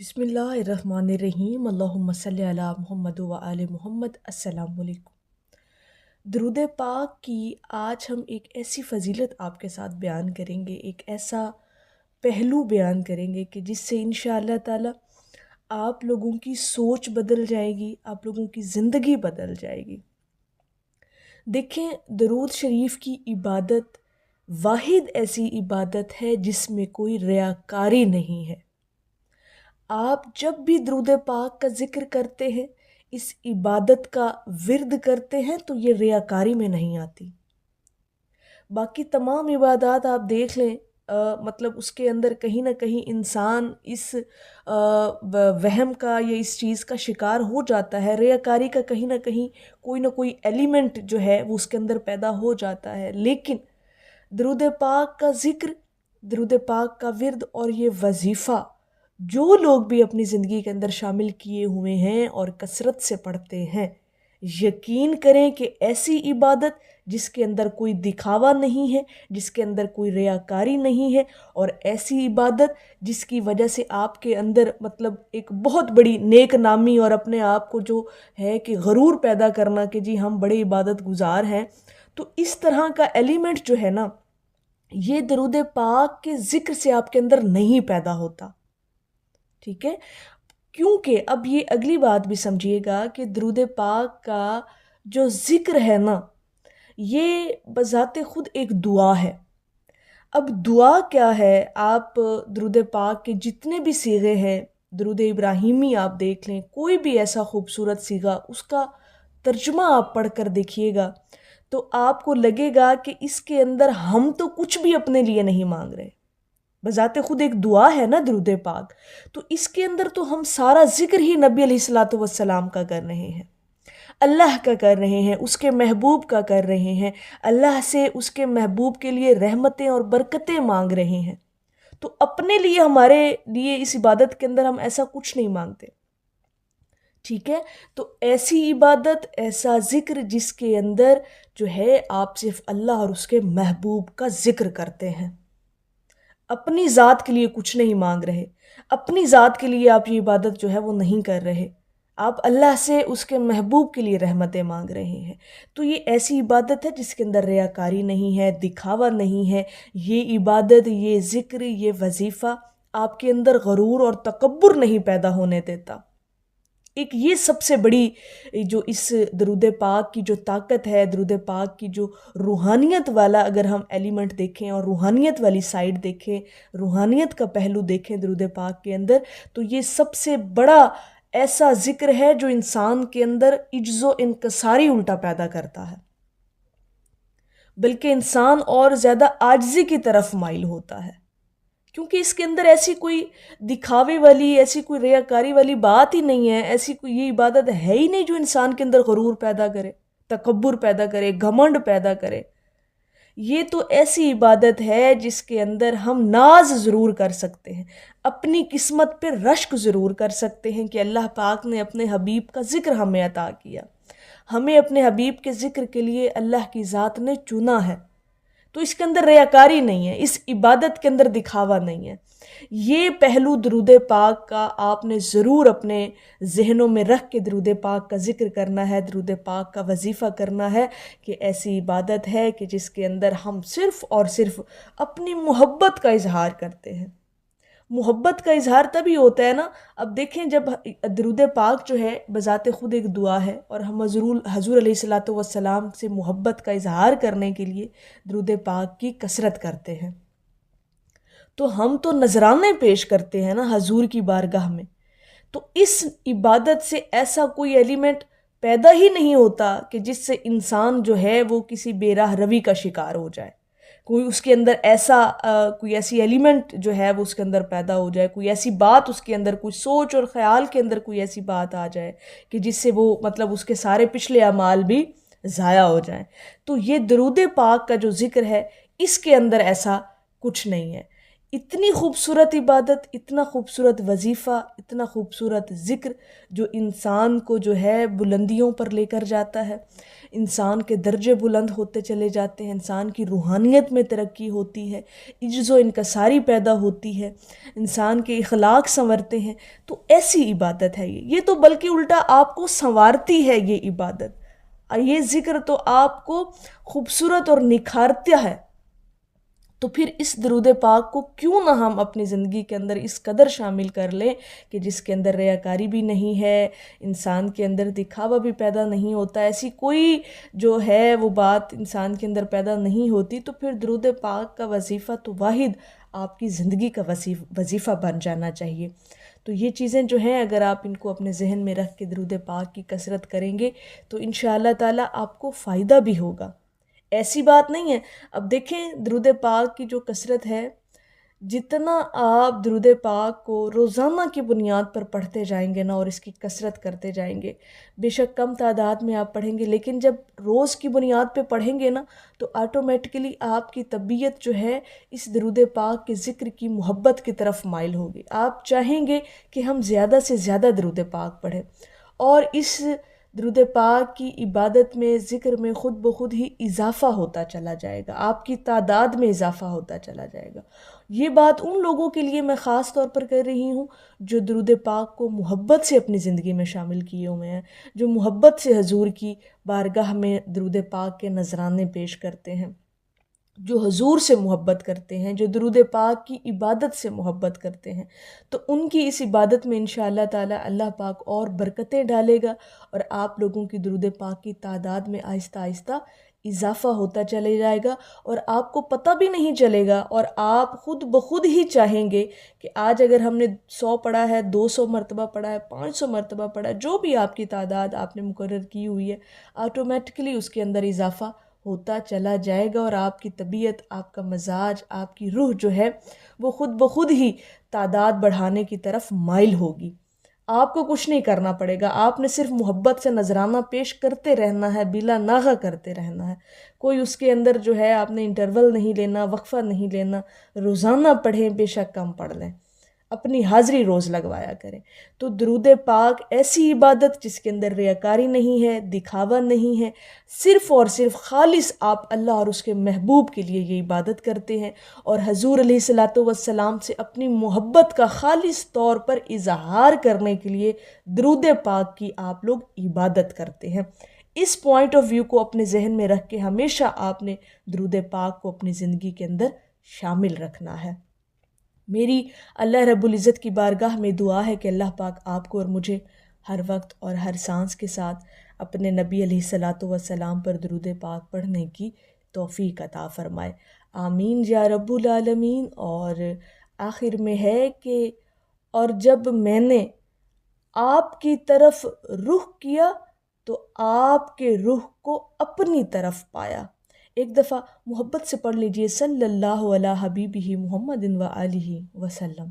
بسم اللہ الرحمن الرحیم، اللہم صلی علی محمد و آل محمد۔ السلام علیکم۔ درود پاک کی آج ہم ایک ایسی فضیلت آپ کے ساتھ بیان کریں گے، ایک ایسا پہلو بیان کریں گے کہ جس سے انشاءاللہ تعالی آپ لوگوں کی سوچ بدل جائے گی، آپ لوگوں کی زندگی بدل جائے گی۔ دیکھیں، درود شریف کی عبادت واحد ایسی عبادت ہے جس میں کوئی ریاکاری نہیں ہے۔ آپ جب بھی درود پاک کا ذکر کرتے ہیں، اس عبادت کا ورد کرتے ہیں تو یہ ریاکاری میں نہیں آتی۔ باقی تمام عبادات آپ دیکھ لیں، مطلب اس کے اندر کہیں نہ کہیں انسان اس وہم کا یا اس چیز کا شکار ہو جاتا ہے، ریاکاری کا کہیں نہ کوئی ایلیمنٹ جو ہے وہ اس کے اندر پیدا ہو جاتا ہے۔ لیکن درود پاک کا ذکر، درود پاک کا ورد اور یہ وظیفہ جو لوگ بھی اپنی زندگی کے اندر شامل کیے ہوئے ہیں اور کثرت سے پڑھتے ہیں، یقین کریں کہ ایسی عبادت جس کے اندر کوئی دکھاوا نہیں ہے، جس کے اندر کوئی ریاکاری نہیں ہے، اور ایسی عبادت جس کی وجہ سے آپ کے اندر مطلب ایک بہت بڑی نیک نامی اور اپنے آپ کو جو ہے کہ غرور پیدا کرنا کہ جی ہم بڑے عبادت گزار ہیں، تو اس طرح کا ایلیمنٹ جو ہے نا، یہ درود پاک کے ذکر سے آپ کے اندر نہیں پیدا ہوتا۔ ٹھیک ہے، کیونکہ اب یہ اگلی بات بھی سمجھیے گا کہ درود پاک کا جو ذکر ہے نا، یہ بذات خود ایک دعا ہے۔ اب دعا کیا ہے؟ آپ درود پاک کے جتنے بھی صیغے ہیں، درود ابراہیمی آپ دیکھ لیں، کوئی بھی ایسا خوبصورت صیغہ، اس کا ترجمہ آپ پڑھ کر دیکھیے گا تو آپ کو لگے گا کہ اس کے اندر ہم تو کچھ بھی اپنے لیے نہیں مانگ رہے، بذات خود ایک دعا ہے نا درود پاک، تو اس کے اندر تو ہم سارا ذکر ہی نبی علیہ السلام کا کر رہے ہیں، اللہ کا کر رہے ہیں، اس کے محبوب کا کر رہے ہیں، اللہ سے اس کے محبوب کے لیے رحمتیں اور برکتیں مانگ رہے ہیں۔ تو اپنے لیے، ہمارے لیے اس عبادت کے اندر ہم ایسا کچھ نہیں مانگتے۔ ٹھیک ہے، تو ایسی عبادت، ایسا ذکر جس کے اندر جو ہے آپ صرف اللہ اور اس کے محبوب کا ذکر کرتے ہیں، اپنی ذات کے لیے کچھ نہیں مانگ رہے، اپنی ذات کے لیے آپ یہ عبادت جو ہے وہ نہیں کر رہے، آپ اللہ سے اس کے محبوب کے لیے رحمتیں مانگ رہے ہیں۔ تو یہ ایسی عبادت ہے جس کے اندر ریاکاری نہیں ہے، دکھاوا نہیں ہے۔ یہ عبادت، یہ ذکر، یہ وظیفہ آپ کے اندر غرور اور تکبر نہیں پیدا ہونے دیتا۔ ایک یہ سب سے بڑی جو اس درود پاک کی جو طاقت ہے، درود پاک کی جو روحانیت والا اگر ہم ایلیمنٹ دیکھیں اور روحانیت والی سائیڈ دیکھیں، روحانیت کا پہلو دیکھیں درود پاک کے اندر، تو یہ سب سے بڑا ایسا ذکر ہے جو انسان کے اندر عجز و انکساری الٹا پیدا کرتا ہے، بلکہ انسان اور زیادہ عاجزی کی طرف مائل ہوتا ہے، کیونکہ اس کے اندر ایسی کوئی دکھاوے والی، ایسی کوئی ریاکاری والی بات ہی نہیں ہے، ایسی کوئی یہ عبادت ہے ہی نہیں جو انسان کے اندر غرور پیدا کرے، تکبر پیدا کرے، گھمنڈ پیدا کرے۔ یہ تو ایسی عبادت ہے جس کے اندر ہم ناز ضرور کر سکتے ہیں، اپنی قسمت پہ رشک ضرور کر سکتے ہیں کہ اللہ پاک نے اپنے حبیب کا ذکر ہمیں عطا کیا، ہمیں اپنے حبیب کے ذکر کے لیے اللہ کی ذات نے چنا ہے، تو اس کے اندر ریاکاری نہیں ہے، اس عبادت کے اندر دکھاوا نہیں ہے۔ یہ پہلو درود پاک کا آپ نے ضرور اپنے ذہنوں میں رکھ کے درود پاک کا ذکر کرنا ہے، درود پاک کا وظیفہ کرنا ہے کہ ایسی عبادت ہے کہ جس کے اندر ہم صرف اور صرف اپنی محبت کا اظہار کرتے ہیں۔ محبت کا اظہار تبھی ہوتا ہے نا، اب دیکھیں جب درود پاک جو ہے بذات خود ایک دعا ہے اور ہم حضور علیہ السلام سے محبت کا اظہار کرنے کے لیے درود پاک کی کثرت کرتے ہیں، تو ہم تو نذرانے پیش کرتے ہیں نا حضور کی بارگاہ میں، تو اس عبادت سے ایسا کوئی ایلیمنٹ پیدا ہی نہیں ہوتا کہ جس سے انسان جو ہے وہ کسی بے راہ روی کا شکار ہو جائے، کوئی اس کے اندر ایسا کوئی ایسی ایلیمنٹ جو ہے وہ اس کے اندر پیدا ہو جائے، کوئی ایسی بات اس کے اندر، کوئی سوچ اور خیال کے اندر کوئی ایسی بات آ جائے کہ جس سے وہ مطلب اس کے سارے پچھلے اعمال بھی ضائع ہو جائیں۔ تو یہ درود پاک کا جو ذکر ہے، اس کے اندر ایسا کچھ نہیں ہے۔ اتنی خوبصورت عبادت، اتنا خوبصورت وظیفہ، اتنا خوبصورت ذکر جو انسان کو جو ہے بلندیوں پر لے کر جاتا ہے، انسان کے درجے بلند ہوتے چلے جاتے ہیں، انسان کی روحانیت میں ترقی ہوتی ہے، عجز و انکساری پیدا ہوتی ہے، انسان کے اخلاق سنورتے ہیں. تو ایسی عبادت ہے یہ تو بلکہ الٹا آپ کو سنوارتی ہے یہ عبادت. یہ ذکر تو آپ کو خوبصورت اور نکھارتا ہے. تو پھر اس درود پاک کو کیوں نہ ہم اپنی زندگی کے اندر اس قدر شامل کر لیں کہ جس کے اندر ریاکاری بھی نہیں ہے، انسان کے اندر دکھاوا بھی پیدا نہیں ہوتا، ایسی کوئی جو ہے وہ بات انسان کے اندر پیدا نہیں ہوتی. تو پھر درود پاک کا وظیفہ تو واحد آپ کی زندگی کا وظیفہ بن جانا چاہیے. تو یہ چیزیں جو ہیں اگر آپ ان کو اپنے ذہن میں رکھ کے درود پاک کی کثرت کریں گے تو انشاءاللہ تعالی آپ کو فائدہ بھی ہوگا. ایسی بات نہیں ہے. اب دیکھیں درود پاک کی جو کثرت ہے، جتنا آپ درود پاک کو روزانہ کی بنیاد پر پڑھتے جائیں گے نا اور اس کی کثرت کرتے جائیں گے، بے شک کم تعداد میں آپ پڑھیں گے لیکن جب روز کی بنیاد پہ پڑھیں گے نا تو آٹومیٹکلی آپ کی طبیعت جو ہے اس درود پاک کے ذکر کی محبت کی طرف مائل ہوگی. آپ چاہیں گے کہ ہم زیادہ سے زیادہ درود پاک پڑھیں، اور اس درود پاک کی عبادت میں ذکر میں خود بخود ہی اضافہ ہوتا چلا جائے گا، آپ کی تعداد میں اضافہ ہوتا چلا جائے گا. یہ بات ان لوگوں کے لیے میں خاص طور پر کر رہی ہوں جو درود پاک کو محبت سے اپنی زندگی میں شامل کیے ہوئے ہیں، جو محبت سے حضور کی بارگاہ میں درود پاک کے نذرانے پیش کرتے ہیں، جو حضور سے محبت کرتے ہیں، جو درود پاک کی عبادت سے محبت کرتے ہیں. تو ان کی اس عبادت میں انشاءاللہ تعالی اللہ پاک اور برکتیں ڈالے گا اور آپ لوگوں کی درود پاک کی تعداد میں آہستہ آہستہ اضافہ ہوتا چلے جائے گا اور آپ کو پتہ بھی نہیں چلے گا، اور آپ خود بخود ہی چاہیں گے کہ آج اگر ہم نے 100 پڑھا ہے، 200 مرتبہ پڑھا ہے، 500 مرتبہ پڑھا ہے، جو بھی آپ کی تعداد آپ نے مقرر کی ہوئی ہے، آٹومیٹکلی اس کے اندر اضافہ ہوتا چلا جائے گا اور آپ کی طبیعت، آپ کا مزاج، آپ کی روح جو ہے وہ خود بخود ہی تعداد بڑھانے کی طرف مائل ہوگی. آپ کو کچھ نہیں کرنا پڑے گا، آپ نے صرف محبت سے نذرانہ پیش کرتے رہنا ہے، بلا ناغہ کرتے رہنا ہے. کوئی اس کے اندر جو ہے آپ نے انٹرول نہیں لینا، وقفہ نہیں لینا. روزانہ پڑھیں، بے شک کم پڑھ لیں، اپنی حاضری روز لگوایا کریں. تو درود پاک ایسی عبادت جس کے اندر ریاکاری نہیں ہے، دکھاوا نہیں ہے، صرف اور صرف خالص آپ اللہ اور اس کے محبوب کے لیے یہ عبادت کرتے ہیں اور حضور علیہ الصلاۃ والسلام سے اپنی محبت کا خالص طور پر اظہار کرنے کے لیے درود پاک کی آپ لوگ عبادت کرتے ہیں. اس پوائنٹ آف ویو کو اپنے ذہن میں رکھ کے ہمیشہ آپ نے درود پاک کو اپنی زندگی کے اندر شامل رکھنا ہے. میری اللہ رب العزت کی بارگاہ میں دعا ہے کہ اللہ پاک آپ کو اور مجھے ہر وقت اور ہر سانس کے ساتھ اپنے نبی علیہ الصلاۃ والسلام پر درود پاک پڑھنے کی توفیق عطا فرمائے. آمین یا رب العالمین. اور آخر میں ہے کہ اور جب میں نے آپ کی طرف رخ کیا تو آپ کے رخ کو اپنی طرف پایا. ایک دفعہ محبت سے پڑھ لیجئے صلی اللہ علیہ حبیبہ محمد و آلہ وسلم.